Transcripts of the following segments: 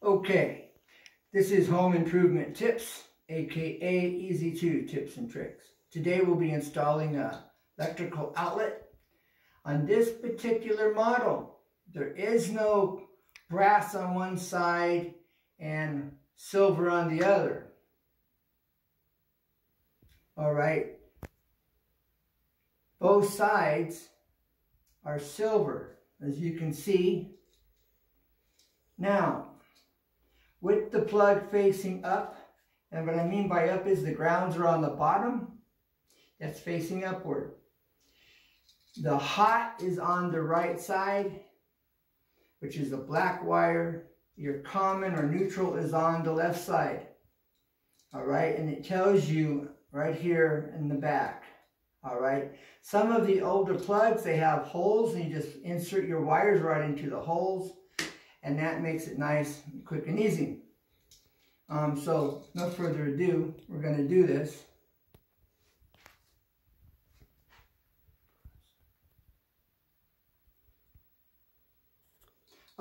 Okay, this is Home Improvement Tips, aka Easy 2 Tips and Tricks. Today we'll be installing an electrical outlet. On this particular model, there is no brass on one side and silver on the other. Alright, both sides are silver, as you can see. Now, with the plug facing up, and what I mean by up is the grounds are on the bottom, that's facing upward. The hot is on the right side, which is the black wire. Your common or neutral is on the left side. Alright, and it tells you right here in the back. Alright, some of the older plugs, they have holes, and you just insert your wires right into the holes, and that makes it nice, quick, and easy. So, no further ado, we're going to do this.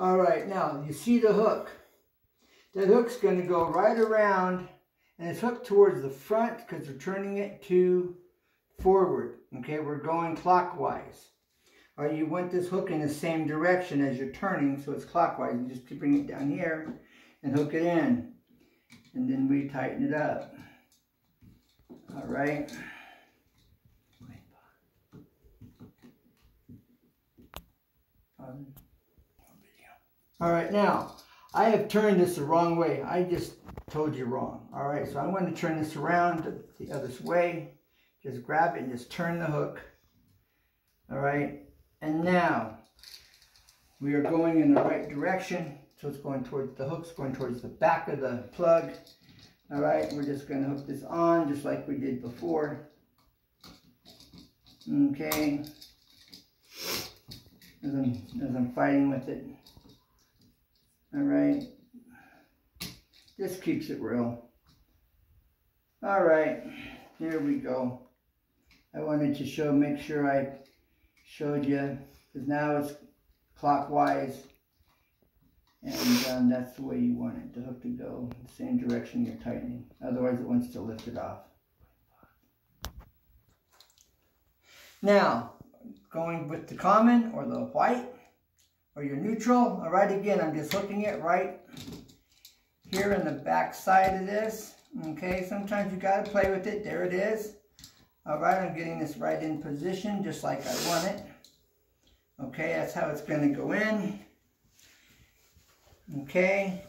Alright, now, you see the hook. That hook's going to go right around, and it's hooked towards the front because we're turning it to forward. Okay, we're going clockwise. Alright, you want this hook in the same direction as you're turning, so it's clockwise. You just bring it down here and hook it in. And then we tighten it up. Alright. Alright, now, I have turned this the wrong way. I just told you wrong. Alright, so I'm going to turn this around the other way. Just grab it and just turn the hook. Alright, and now, we are going in the right direction. So it's going towards the hook's going towards the back of the plug. Alright, we're just going to hook this on just like we did before. Okay. As I'm fighting with it. Alright. Just keeps it real. Alright, here we go. I wanted to make sure I showed you, because now it's clockwise. And that's the way you want it, the hook to go, the same direction you're tightening. Otherwise it wants to lift it off. Now, going with the common or the white or your neutral. Alright, again, I'm just hooking it right here in the back side of this. Okay, sometimes you got to play with it. There it is. Alright, I'm getting this right in position just like I want it. Okay, that's how it's going to go in. Okay,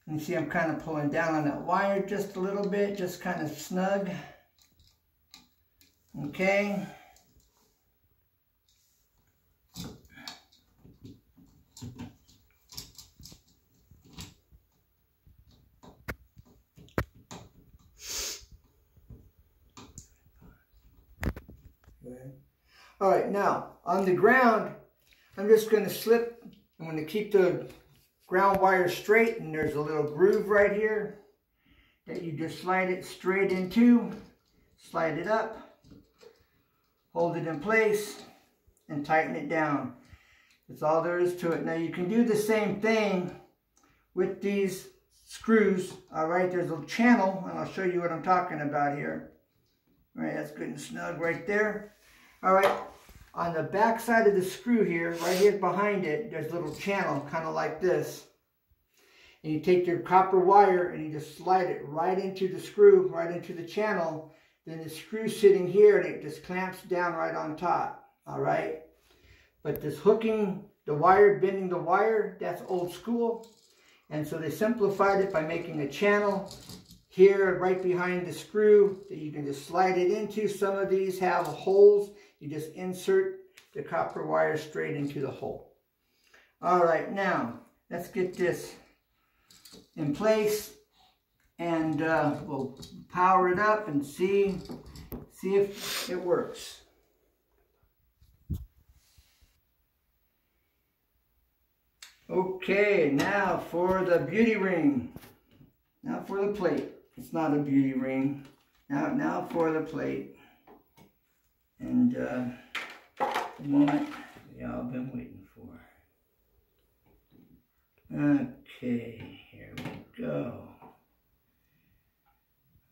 and you see I'm kind of pulling down on that wire just a little bit, just kind of snug. Okay. All right, now on the ground, I'm just going to slip. I'm going to keep the ground wire straight, and there's a little groove right here that you just slide it straight into, slide it up, hold it in place, and tighten it down. That's all there is to it. Now you can do the same thing with these screws. All right, there's a channel, and I'll show you what I'm talking about here. All right, that's good and snug right there. All right, on the back side of the screw here, right here behind it, there's a little channel, kind of like this. And you take your copper wire and you just slide it right into the screw, right into the channel. Then the screw's sitting here and it just clamps down right on top. All right? But this hooking the wire, bending the wire, that's old school. And so they simplified it by making a channel here right behind the screw that you can just slide it into. Some of these have holes. You just insert the copper wire straight into the hole. All right, now let's get this in place, and we'll power it up and see if it works. Okay, now for the beauty ring. Now for the plate. It's not a beauty ring. Now for the plate. And the moment we all been waiting for. Okay, go.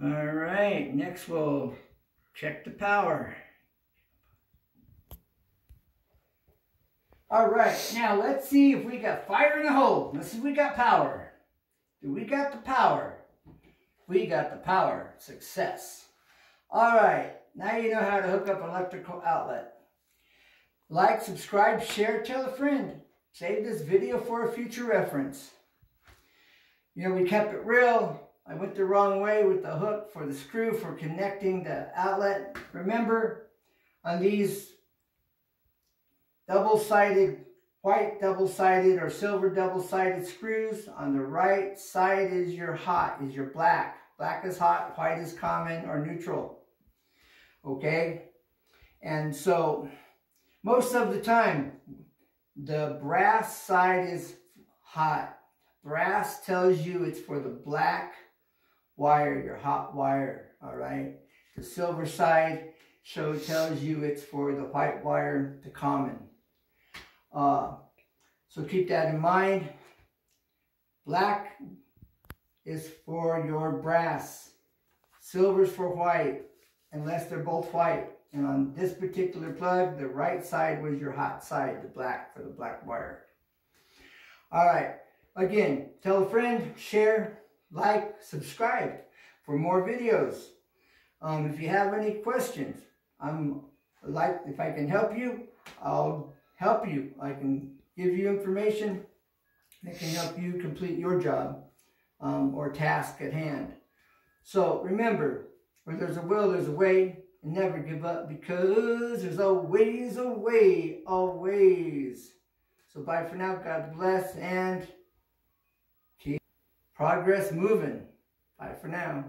All right, next we'll check the power. All right, now let's see if we got fire in the hole. Let's see if we got power. Do we got the power? We got the power. Success. All right, now you know how to hook up an electrical outlet. Like, subscribe, share, tell a friend. Save this video for a future reference. You know, we kept it real. I went the wrong way with the hook for the screw for connecting the outlet. Remember, on these double-sided, white double-sided or silver double-sided screws, on the right side is your hot, is your black. Black is hot, white is common or neutral. Okay? And so, most of the time, the brass side is hot. Brass tells you it's for the black wire, your hot wire, all right? The silver side tells you it's for the white wire, the common. So keep that in mind. Black is for your brass. Silver's for white, unless they're both white. And on this particular plug, the right side was your hot side, the black, for the black wire. All right. Again, tell a friend, share, like, subscribe for more videos. If you have any questions, if I can help you, I'll help you. I can give you information that can help you complete your job or task at hand. So remember, where there's a will, there's a way, and never give up, because there's always a way, always. So bye for now. God bless, and keep progress moving. Bye for now.